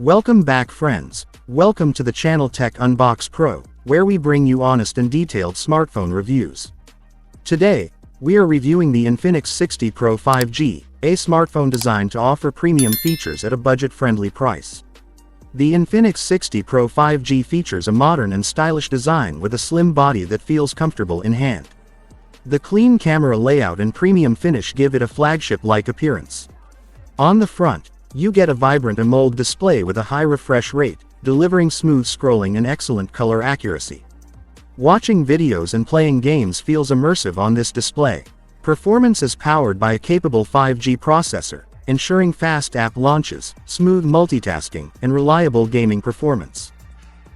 Welcome back friends. Welcome to the channel Tech Unbox Pro, where we bring you honest and detailed smartphone reviews. Today, we are reviewing the Infinix 60 Pro 5G, a smartphone designed to offer premium features at a budget-friendly price. The Infinix 60 Pro 5G features a modern and stylish design with a slim body that feels comfortable in hand. The clean camera layout and premium finish give it a flagship-like appearance. On the front, you get a vibrant AMOLED display with a high refresh rate, delivering smooth scrolling and excellent color accuracy. Watching videos and playing games feels immersive on this display. Performance is powered by a capable 5G processor, ensuring fast app launches, smooth multitasking, and reliable gaming performance.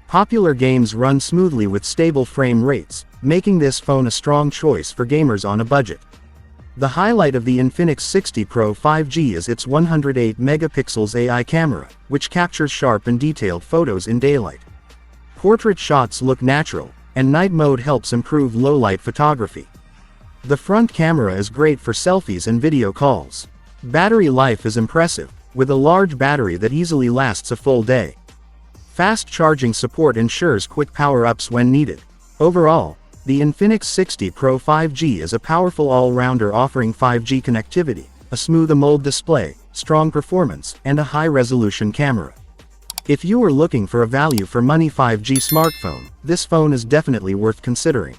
Popular games run smoothly with stable frame rates, making this phone a strong choice for gamers on a budget. The highlight of the Infinix 60 Pro 5G is its 108 megapixels AI camera, which captures sharp and detailed photos in daylight. Portrait shots look natural, and night mode helps improve low-light photography. The front camera is great for selfies and video calls. Battery life is impressive, with a large battery that easily lasts a full day. Fast charging support ensures quick power-ups when needed. Overall, the Infinix 60 Pro 5G is a powerful all-rounder offering 5G connectivity, a smooth AMOLED display, strong performance, and a high-resolution camera. If you are looking for a value-for-money 5G smartphone, this phone is definitely worth considering.